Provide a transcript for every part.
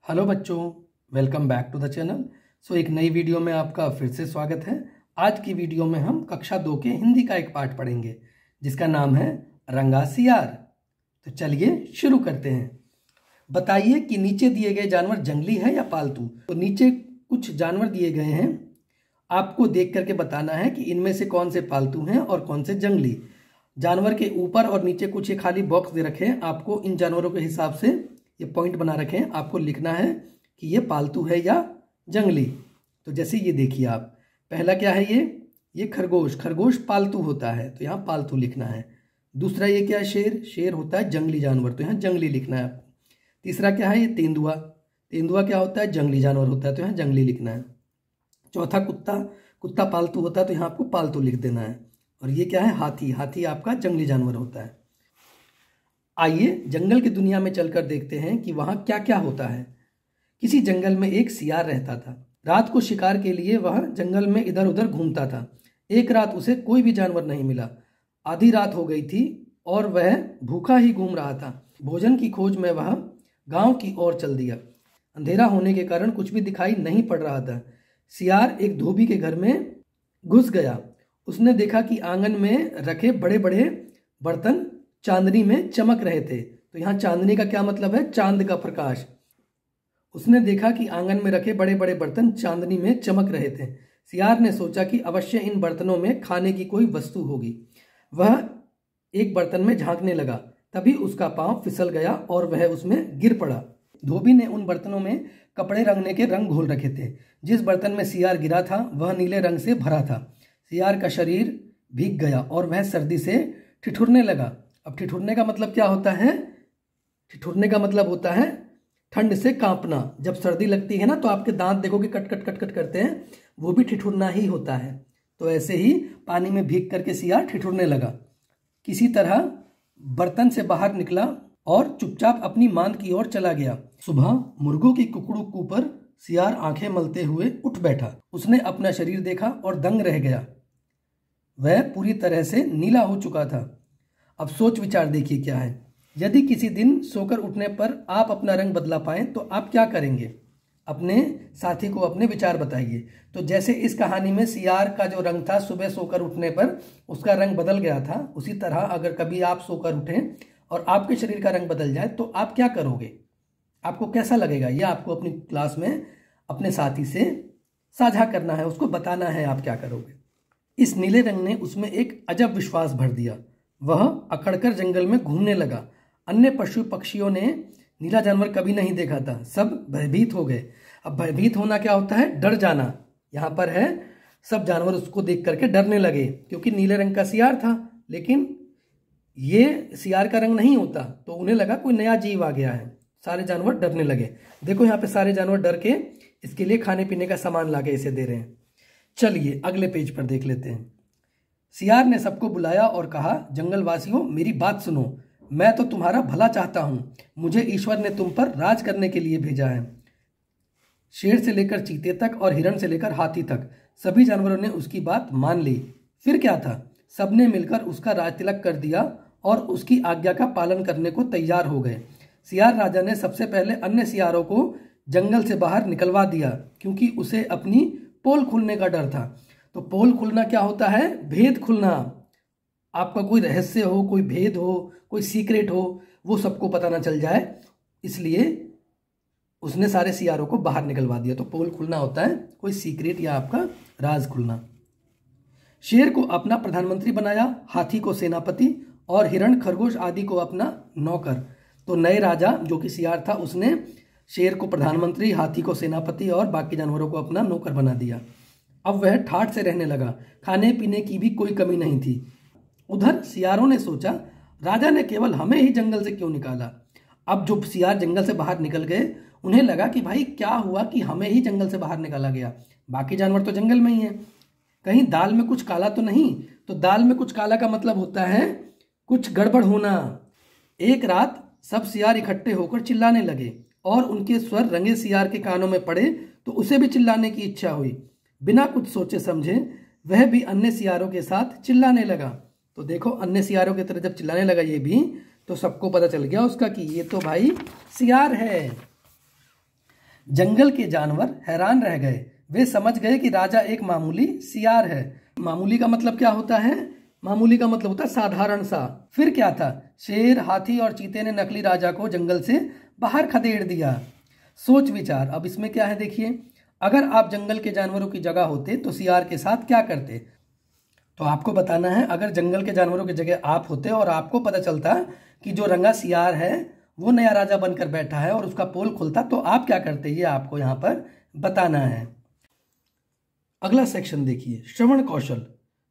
Hello बच्चों, welcome back to the channel. एक नई वीडियो में आपका फिर से स्वागत है। आज की वीडियो में हम कक्षा 2 के हिंदी का एक पाठ पढ़ेंगे जिसका नाम है रंगा सियार। तो चलिए शुरू करते हैं। बताइए कि नीचे दिए गए जानवर जंगली है या पालतू। तो नीचे कुछ जानवर दिए गए हैं, आपको देख करके बताना है कि इनमें से कौन से पालतू हैं और कौन से जंगली। जानवर के ऊपर और नीचे कुछ ये खाली बॉक्स दे रखे हैं, आपको इन जानवरों के हिसाब से ये पॉइंट बना रखे हैं, आपको लिखना है कि ये पालतू है या जंगली। तो जैसे ये देखिए आप, पहला क्या है, ये खरगोश। खरगोश पालतू होता है तो यहाँ पालतू लिखना है। दूसरा ये क्या है, शेर। शेर होता है जंगली जानवर, तो यहाँ जंगली लिखना है आपको। तीसरा क्या है, ये तेंदुआ। तेंदुआ क्या होता है, जंगली जानवर होता है, तो यहाँ जंगली लिखना है। चौथा कुत्ता। कुत्ता पालतू होता है तो यहाँ आपको पालतू लिख देना है। और ये क्या है, हाथी। हाथी आपका जंगली जानवर होता है। आइए जंगल की दुनिया में चलकर देखते हैं कि वहां क्या क्या होता है। किसी जंगल में एक सियार रहता था। रात को शिकार के लिए वह जंगल में इधर उधर घूमता था। एक रात उसे कोई भी जानवर नहीं मिला। आधी रात हो गई थी और वह भूखा ही घूम रहा था। भोजन की खोज में वह गांव की ओर चल दिया। अंधेरा होने के कारण कुछ भी दिखाई नहीं पड़ रहा था। सियार एक धोबी के घर में घुस गया। उसने देखा कि आंगन में रखे बड़े बड़े बर्तन चांदनी में चमक रहे थे। तो यहाँ चांदनी का क्या मतलब है, चांद का प्रकाश। उसने देखा कि आंगन में रखे बड़े बड़े बर्तन चांदनी में चमक रहे थे। सियार ने सोचा कि अवश्य इन बर्तनों में खाने की कोई वस्तु होगी। वह एक बर्तन में झांकने लगा, तभी उसका पांव फिसल गया और वह उसमें गिर पड़ा। धोबी ने उन बर्तनों में कपड़े रंगने के रंग घोल रखे थे। जिस बर्तन में सियार गिरा था वह नीले रंग से भरा था। सियार का शरीर भीग गया और वह सर्दी से ठिठुरने लगा। अब ठिठुरने का मतलब क्या होता है, ठिठुरने का मतलब होता है ठंड से कांपना। जब सर्दी लगती है ना तो आपके दांत देखोगे कट कट कट कट करते हैं, वो भी ठिठुरना ही होता है। तो ऐसे ही पानी में भीग करके सियार ठिठुरने लगा। किसी तरह बर्तन से बाहर निकला और चुपचाप अपनी मांद की ओर चला गया। सुबह मुर्गों की कुकड़ू पर सियार आंखें मलते हुए उठ बैठा। उसने अपना शरीर देखा और दंग रह गया। वह पूरी तरह से नीला हो चुका था। अब सोच विचार देखिए क्या है। यदि किसी दिन सोकर उठने पर आप अपना रंग बदला पाएं तो आप क्या करेंगे। अपने साथी को अपने विचार बताइए। तो जैसे इस कहानी में सियार का जो रंग था सुबह सोकर उठने पर उसका रंग बदल गया था, उसी तरह अगर कभी आप सोकर उठें और आपके शरीर का रंग बदल जाए तो आप क्या करोगे, आपको कैसा लगेगा, यह आपको अपनी क्लास में अपने साथी से साझा करना है, उसको बताना है आप क्या करोगे। इस नीले रंग ने उसमें एक अजब विश्वास भर दिया। वह अकड़कर जंगल में घूमने लगा। अन्य पशु पक्षियों ने नीला जानवर कभी नहीं देखा था। सब भयभीत हो गए। अब भयभीत होना क्या होता है, डर जाना। यहाँ पर है सब जानवर उसको देख करके डरने लगे, क्योंकि नीले रंग का सियार था। लेकिन ये सियार का रंग नहीं होता, तो उन्हें लगा कोई नया जीव आ गया है। सारे जानवर डरने लगे। देखो यहाँ पे सारे जानवर डर के इसके लिए खाने पीने का सामान लाके इसे दे रहे हैं। चलिए अगले पेज पर देख लेते हैं। सियार ने सबको बुलाया और कहा, जंगलवासियों मेरी बात सुनो। मैं तो तुम्हारा भला चाहता हूं। मुझे ईश्वर ने तुम पर राज करने के लिए भेजा है। शेर से लेकर चीते तक और हिरण से लेकर हाथी तक सभी जानवरों ने उसकी बात मान ली। फिर क्या था, सबने मिलकर उसका राज तिलक कर दिया और उसकी आज्ञा का पालन करने को तैयार हो गए। सियार राजा ने सबसे पहले अन्य सियारों को जंगल से बाहर निकलवा दिया, क्योंकि उसे अपनी पोल खुलने का डर था। तो पोल खुलना क्या होता है, भेद खुलना। आपका कोई रहस्य हो, कोई भेद हो, कोई सीक्रेट हो, वो सबको पता ना चल जाए, इसलिए उसने सारे सियारों को बाहर निकलवा दिया। तो पोल खुलना होता है कोई सीक्रेट या आपका राज खुलना। शेर को अपना प्रधानमंत्री बनाया, हाथी को सेनापति और हिरण खरगोश आदि को अपना नौकर। तो नए राजा जो कि सियार था, उसने शेर को प्रधानमंत्री, हाथी को सेनापति और बाकी जानवरों को अपना नौकर बना दिया। अब वह ठाठ से रहने लगा। खाने पीने की भी कोई कमी नहीं थी। उधर सियारों ने सोचा, राजा ने केवल हमें ही जंगल से क्यों निकाला। अब जो सियार जंगल से बाहर निकल गए, उन्हें लगा कि भाई क्या हुआ कि हमें ही जंगल से बाहर निकाला गया, बाकी जानवर तो जंगल में ही हैं, कहीं दाल में कुछ काला तो नहीं। तो दाल में कुछ काला का मतलब होता है कुछ गड़बड़ होना। एक रात सब सियार इकट्ठे होकर चिल्लाने लगे और उनके स्वर रंगे सियार के कानों में पड़े तो उसे भी चिल्लाने की इच्छा हुई। बिना कुछ सोचे समझे वह भी अन्य सियारों के साथ चिल्लाने लगा। तो देखो अन्य सियारों की तरह जब चिल्लाने लगा ये भी, तो सबको पता चल गया उसका कि ये तो भाई सियार है। जंगल के जानवर हैरान रह गए। वे समझ गए कि राजा एक मामूली सियार है। मामूली का मतलब क्या होता है? मामूली का मतलब होता है साधारण सा। फिर क्या था? शेर, हाथी और चीते ने नकली राजा को जंगल से बाहर खदेड़ दिया। सोच विचार। अब इसमें क्या है देखिए, अगर आप जंगल के जानवरों की जगह होते तो सियार के साथ क्या करते? तो आपको बताना है, अगर जंगल के जानवरों की जगह आप होते और आपको पता चलता कि जो रंगा सियार है वो नया राजा बनकर बैठा है और उसका पोल खुलता, तो आप क्या करते? ये आपको यहाँ पर बताना है। अगला सेक्शन देखिए, श्रवण कौशल।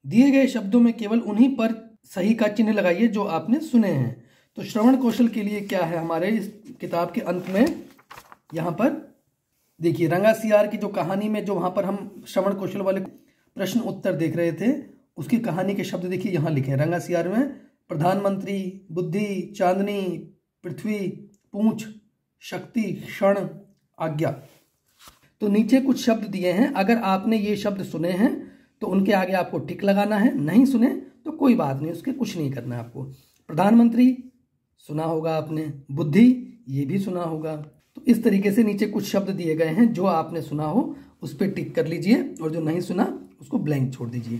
दिए गए शब्दों में केवल उन्हीं पर सही का चिन्ह लगाइए जो आपने सुने हैं। तो श्रवण कौशल के लिए क्या है, हमारे इस किताब के अंत में यहाँ पर देखिए, रंगा सियार की जो कहानी में जो वहाँ पर हम श्रवण कौशल वाले प्रश्न उत्तर देख रहे थे, उसकी कहानी के शब्द देखिए यहाँ लिखे हैं। रंगा सियार में प्रधानमंत्री, बुद्धि, चांदनी, पृथ्वी, पूंछ, शक्ति, क्षण, आज्ञा। तो नीचे कुछ शब्द दिए हैं, अगर आपने ये शब्द सुने हैं तो उनके आगे आपको टिक लगाना है, नहीं सुने तो कोई बात नहीं, उसके कुछ नहीं करना है आपको। प्रधानमंत्री सुना होगा आपने, बुद्धि ये भी सुना होगा। तो इस तरीके से नीचे कुछ शब्द दिए गए हैं, जो आपने सुना हो उस पर टिक कर लीजिए और जो नहीं सुना उसको ब्लैंक छोड़ दीजिए।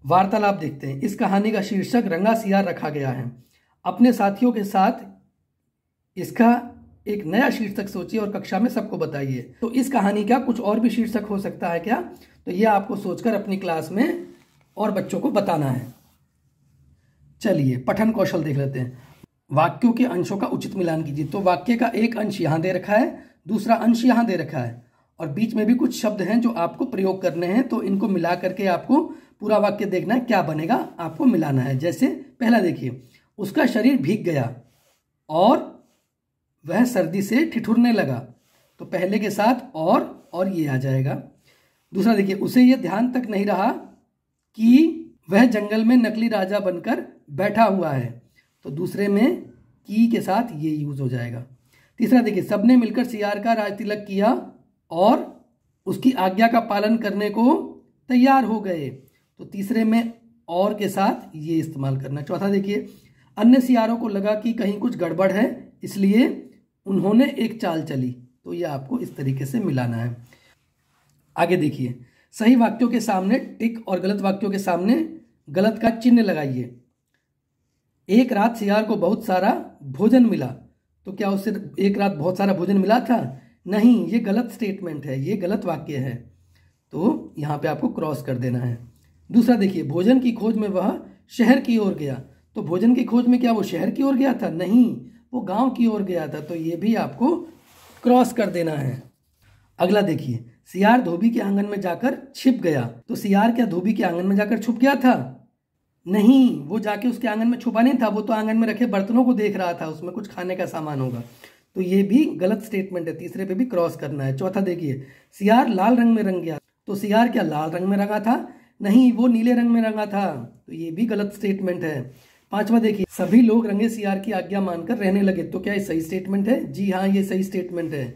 वार्तालाप देखते हैं। इस कहानी का शीर्षक रंगा सियार रखा गया है। अपने साथियों के साथ इसका एक नया शीर्षक सोचिए और कक्षा में सबको बताइए। तो इस कहानी का कुछ और भी शीर्षक हो सकता है क्या? तो ये आपको सोचकर अपनी क्लास में और बच्चों को बताना है। चलिए पठन कौशल देख लेते हैं। वाक्यों के अंशों का उचित मिलान कीजिए। तो वाक्य का एक अंश यहां दे रखा है, दूसरा अंश यहां दे रखा है और बीच में भी कुछ शब्द हैं जो आपको प्रयोग करने हैं। तो इनको मिला करके आपको पूरा वाक्य देखना है, क्या बनेगा आपको मिलाना है। जैसे पहला देखिए, उसका शरीर भीग गया और वह सर्दी से ठिठुरने लगा। तो पहले के साथ और ये आ जाएगा। दूसरा देखिए, उसे यह ध्यान तक नहीं रहा कि वह जंगल में नकली राजा बनकर बैठा हुआ है। तो दूसरे में की के साथ ये यूज हो जाएगा। तीसरा देखिए, सबने मिलकर सियार का राज तिलक किया और उसकी आज्ञा का पालन करने को तैयार हो गए। तो तीसरे में और के साथ ये इस्तेमाल करना। चौथा देखिए, अन्य सियारों को लगा कि कहीं कुछ गड़बड़ है, इसलिए उन्होंने एक चाल चली। तो ये आपको इस तरीके से मिलाना है। आगे देखिए, सही वाक्यों के सामने टिक और गलत वाक्यों के सामने गलत का चिन्ह लगाइए। एक रात सियार को बहुत सारा भोजन मिला। तो क्या उसे एक रात बहुत सारा भोजन मिला था? नहीं, ये गलत स्टेटमेंट है, ये गलत वाक्य है। तो यहां पे आपको क्रॉस कर देना है। दूसरा देखिए, भोजन की खोज में वह शहर की ओर गया। तो भोजन की खोज में क्या वो शहर की ओर गया था? नहीं, वो गांव की ओर गया था। तो ये भी आपको क्रॉस कर देना है। अगला देखिए, सियार धोबी के आंगन में जाकर छिप गया। तो सियार क्या धोबी के आंगन में जाकर छुप गया था? नहीं, वो जाके उसके आंगन में छुपा नहीं था, वो तो आंगन में रखे बर्तनों को देख रहा था, उसमें कुछ खाने का सामान होगा। तो ये भी गलत स्टेटमेंट है, तीसरे पे भी क्रॉस करना है। चौथा देखिए, सियार लाल रंग में रंग गया। तो सियार क्या लाल रंग में रंगा था? नहीं, वो नीले रंग में रंगा था। तो ये भी गलत स्टेटमेंट है। पांचवा देखिए, सभी लोग रंगे सियार की आज्ञा मानकर रहने लगे। तो क्या ये सही स्टेटमेंट है? जी हाँ, ये सही स्टेटमेंट है।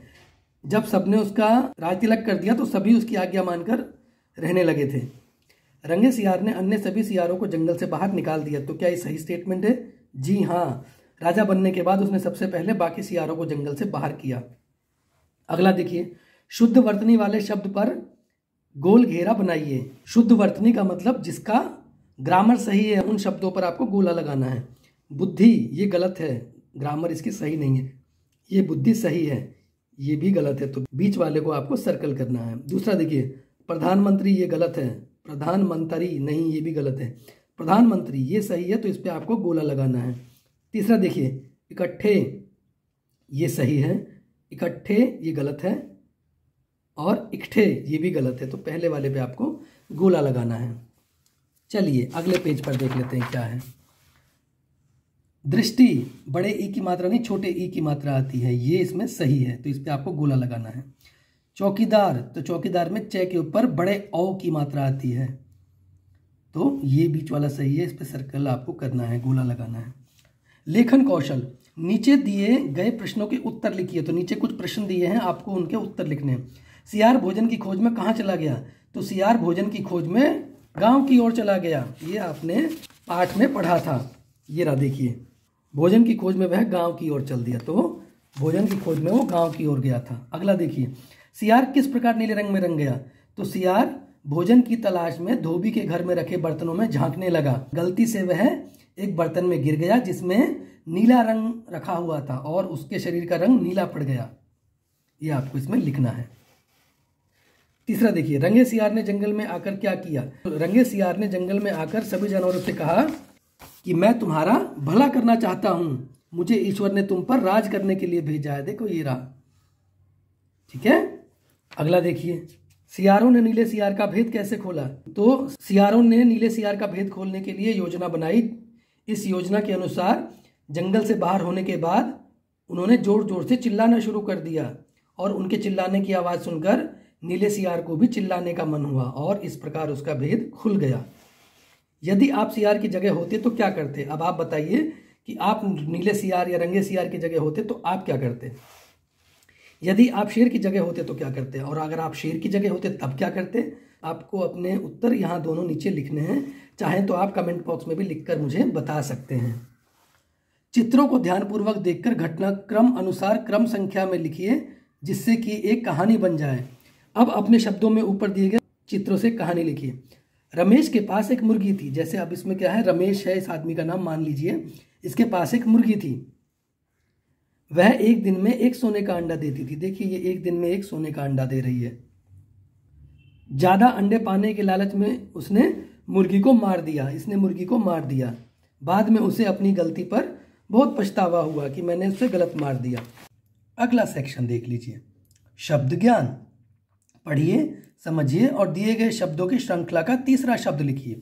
जब सबने उसका राज तिलक कर दिया तो सभी उसकी आज्ञा मानकर रहने लगे थे। रंगे सियार ने अन्य सभी सियारों को जंगल से बाहर निकाल दिया। तो क्या ये सही स्टेटमेंट है? जी हाँ, राजा बनने के बाद उसने सबसे पहले बाकी सियारों को जंगल से बाहर किया। अगला देखिए, शुद्ध वर्तनी वाले शब्द पर गोल घेरा बनाइए। शुद्ध वर्तनी का मतलब जिसका ग्रामर सही है, उन शब्दों पर आपको गोला लगाना है। बुद्धि ये गलत है, ग्रामर इसकी सही नहीं है। ये बुद्धि सही है, ये भी गलत है, तो बीच वाले को आपको सर्कल करना है। दूसरा देखिए, प्रधानमंत्री ये गलत है, प्रधानमंत्री नहीं, ये भी गलत है। प्रधानमंत्री ये सही है, तो इस पर आपको गोला लगाना है। तीसरा देखिए, इकट्ठे ये सही है, इकट्ठे ये गलत है और इकट्ठे ये भी गलत है। तो पहले वाले पे आपको गोला लगाना है। चलिए अगले पेज पर देख लेते हैं क्या है। दृष्टि बड़े ई की मात्रा नहीं, छोटे ई की मात्रा आती है, ये इसमें सही है, तो इस पे आपको गोला लगाना है। चौकीदार, तो चौकीदार में च के ऊपर बड़े औ की मात्रा आती है, तो ये बीच वाला सही है, इस पे सर्कल आपको करना है, गोला लगाना है। लेखन कौशल, नीचे दिए गए प्रश्नों के उत्तर लिखिए। तो नीचे कुछ प्रश्न दिए हैं, आपको उनके उत्तर लिखने हैं। सियार भोजन की खोज में कहाँ चला गया? तो सियार भोजन की खोज में गांव की ओर चला गया। ये आपने पाठ में पढ़ा था, ये रहा देखिए, भोजन की खोज में वह गांव की ओर चल दिया। तो भोजन की खोज में वो गांव की ओर गया था। अगला देखिए, सियार किस प्रकार नीले रंग में रंग गया? तो सियार भोजन की तलाश में धोबी के घर में रखे बर्तनों में झांकने लगा। गलती से वह एक बर्तन में गिर गया जिसमें नीला रंग रखा हुआ था और उसके शरीर का रंग नीला पड़ गया। ये आपको इसमें लिखना है। तीसरा देखिए, रंगे सियार ने जंगल में आकर क्या किया? तो रंगे सियार ने जंगल में आकर सभी जानवरों से कहा कि मैं तुम्हारा भला करना चाहता हूं, मुझे ईश्वर ने तुम पर राज करने के लिए भेजा है। देखो ये रहा, ठीक है। अगला देखिए, सियारों ने नीले सियार का भेद कैसे खोला? तो सियारों ने नीले सियार का भेद खोलने के लिए योजना बनाई। इस योजना के अनुसार जंगल से बाहर होने के बाद उन्होंने जोर जोर से चिल्लाना शुरू कर दिया और उनके चिल्लाने की आवाज सुनकर नीले सियार को भी चिल्लाने का मन हुआ और इस प्रकार उसका भेद खुल गया। यदि आप सियार की जगह होते तो क्या करते? अब आप बताइए कि आप नीले सियार या रंगे सियार की जगह होते तो आप क्या करते? यदि आप शेर की जगह होते तो क्या करते? और अगर आप शेर की जगह होते तब क्या करते? आपको अपने उत्तर यहाँ दोनों नीचे लिखने हैं। चाहें तो आप कमेंट बॉक्स में भी लिखकर मुझे बता सकते हैं। चित्रों को ध्यानपूर्वक देखकर घटनाक्रम अनुसार क्रम संख्या में लिखिए जिससे कि एक कहानी बन जाए। अब अपने शब्दों में ऊपर दिए गए चित्रों से कहानी लिखिए। रमेश के पास एक मुर्गी थी। जैसे अब इसमें क्या है, रमेश है इस आदमी का नाम, मान लीजिए। इसके पास एक मुर्गी थी। वह एक दिन में एक सोने का अंडा देती थी। देखिए ये एक दिन में एक सोने का अंडा दे रही है। ज्यादा अंडे पाने के लालच में उसने मुर्गी को मार दिया। इसने मुर्गी को मार दिया। बाद में उसे अपनी गलती पर बहुत पछतावा हुआ कि मैंने उसे गलत मार दिया। अगला सेक्शन देख लीजिए, शब्द ज्ञान। पढ़िए, समझिए और दिए गए शब्दों की श्रृंखला का तीसरा शब्द लिखिए।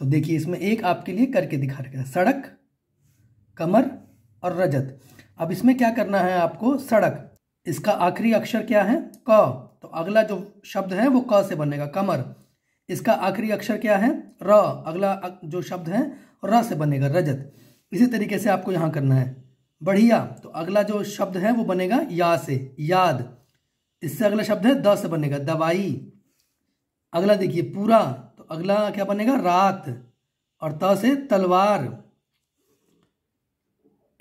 तो देखिए इसमें एक आपके लिए करके दिखा रखा है, सड़क, कमर और रजत। अब इसमें क्या करना है आपको? सड़क, इसका आखिरी अक्षर क्या है? क। तो अगला जो शब्द है वो क से बनेगा। कमर, इसका आखिरी अक्षर क्या है? र। अगला जो शब्द है र से बनेगा। रजत। इसी तरीके से आपको यहां करना है। बढ़िया, तो अगला जो शब्द है वो बनेगा या से, याद। इससे अगला शब्द है द से बनेगा, दवाई। अगला देखिए पूरा, तो अगला क्या बनेगा? रात। और त से तलवार।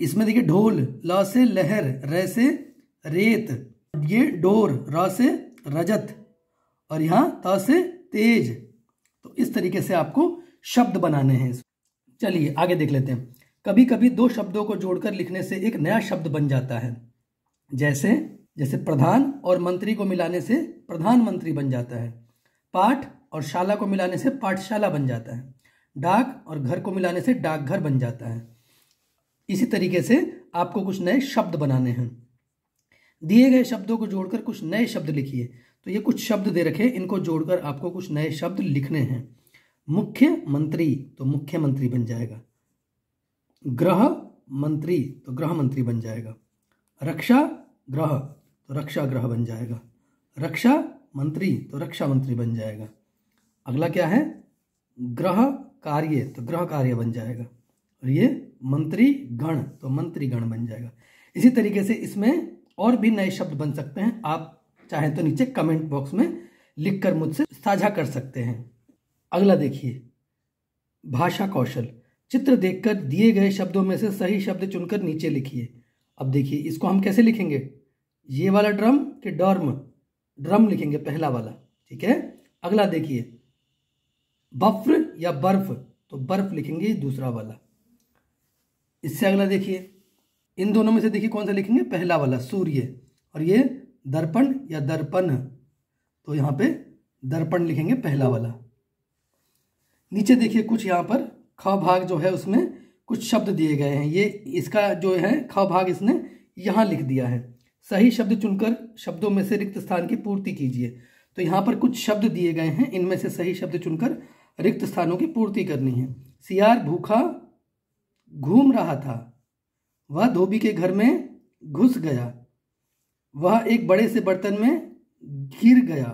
इसमें देखिए ढोल, ल से लहर, रे से रेत। ये डोर, र से रजत और यहां त से तेज। तो इस तरीके से आपको शब्द बनाने हैं। चलिए आगे देख लेते हैं। कभी कभी दो शब्दों को जोड़कर लिखने से एक नया शब्द बन जाता है। जैसे प्रधान और मंत्री को मिलाने से प्रधानमंत्री बन जाता है। पाठ और शाला को मिलाने से पाठशाला बन जाता है। डाक और घर को मिलाने से डाकघर बन जाता है। इसी तरीके से आपको कुछ नए शब्द बनाने हैं। दिए गए शब्दों को जोड़कर कुछ नए शब्द लिखिए। तो ये कुछ शब्द दे रखे, इनको जोड़कर आपको कुछ नए शब्द लिखने हैं। मुख्य मंत्री, तो मुख्यमंत्री बन जाएगा। गृह मंत्री, तो गृह मंत्री बन जाएगा। रक्षा ग्रह, तो रक्षा ग्रह बन जाएगा। रक्षा मंत्री, तो रक्षा मंत्री बन जाएगा। अगला क्या है? ग्रह कार्य, तो ग्रह कार्य बन जाएगा। और ये मंत्री गण, तो मंत्री गण बन जाएगा। इसी तरीके से इसमें और भी नए शब्द बन सकते हैं। आप चाहें तो नीचे कमेंट बॉक्स में लिखकर मुझसे साझा कर सकते हैं। अगला देखिए, भाषा कौशल। चित्र देखकर दिए गए शब्दों में से सही शब्द चुनकर नीचे लिखिए। अब देखिए इसको हम कैसे लिखेंगे? ये वाला ड्रम कि डर्म? ड्रम लिखेंगे पहला वाला, ठीक है। अगला देखिए, बफ्र या बर्फ, तो बर्फ लिखेंगे दूसरा वाला। इससे अगला देखिए, इन दोनों में से देखिए कौन सा लिखेंगे? पहला वाला, सूर्य। और ये दर्पण या दर्पण, तो यहां पे दर्पण लिखेंगे पहला वाला। नीचे देखिए कुछ यहां पर ख भाग जो है उसमें कुछ शब्द दिए गए हैं। ये इसका जो है ख भाग इसने यहां लिख दिया है। सही शब्द चुनकर शब्दों में से रिक्त स्थान की पूर्ति कीजिए। तो यहां पर कुछ शब्द दिए गए हैं, इनमें से सही शब्द चुनकर रिक्त स्थानों की पूर्ति करनी है। सियार भूखा घूम रहा था, वह धोबी के घर में घुस गया, वह एक बड़े से बर्तन में गिर गया,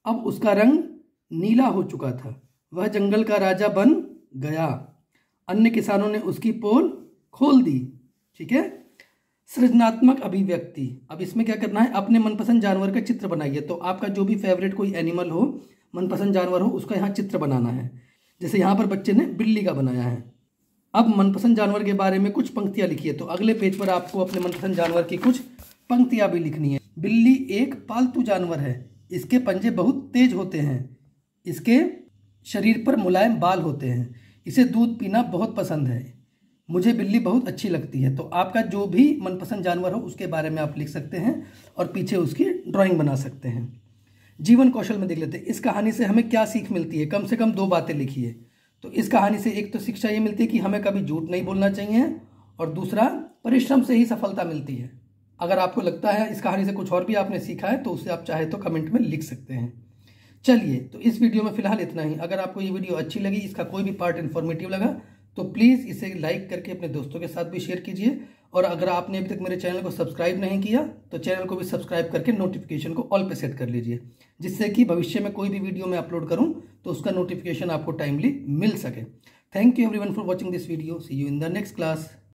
अब उसका रंग नीला हो चुका था, वह जंगल का राजा बन गया, अन्य किसानों ने उसकी पोल खोल दी। ठीक है। सृजनात्मक अभिव्यक्ति। अब इसमें क्या करना है? अपने मनपसंद जानवर का चित्र बनाइए। तो आपका जो भी फेवरेट कोई एनिमल हो, मनपसंद जानवर हो, उसका यहाँ चित्र बनाना है। जैसे यहाँ पर बच्चे ने बिल्ली का बनाया है। अब मनपसंद जानवर के बारे में कुछ पंक्तियां लिखिए। तो अगले पेज पर आपको अपने मनपसंद जानवर की कुछ पंक्तियां भी लिखनी है। बिल्ली एक पालतू जानवर है। इसके पंजे बहुत तेज होते हैं। इसके शरीर पर मुलायम बाल होते हैं। इसे दूध पीना बहुत पसंद है। मुझे बिल्ली बहुत अच्छी लगती है। तो आपका जो भी मनपसंद जानवर हो उसके बारे में आप लिख सकते हैं और पीछे उसकी ड्राइंग बना सकते हैं। जीवन कौशल में देख लेते हैं, इस कहानी से हमें क्या सीख मिलती है। कम से कम 2 बातें लिखिए। तो इस कहानी से एक तो शिक्षा ये मिलती है कि हमें कभी झूठ नहीं बोलना चाहिए, और दूसरा, परिश्रम से ही सफलता मिलती है। अगर आपको लगता है इस कहानी से कुछ और भी आपने सीखा है तो उसे आप चाहे तो कमेंट में लिख सकते हैं। चलिए, तो इस वीडियो में फिलहाल इतना ही। अगर आपको ये वीडियो अच्छी लगी, इसका कोई भी पार्ट इन्फॉर्मेटिव लगा, तो प्लीज़ इसे लाइक करके अपने दोस्तों के साथ भी शेयर कीजिए। और अगर आपने अभी तक मेरे चैनल को सब्सक्राइब नहीं किया तो चैनल को भी सब्सक्राइब करके नोटिफिकेशन को ऑल पे सेट कर लीजिए, जिससे कि भविष्य में कोई भी वीडियो मैं अपलोड करूं तो उसका नोटिफिकेशन आपको टाइमली मिल सके। Thank you everyone for watching this video. See you in the next class.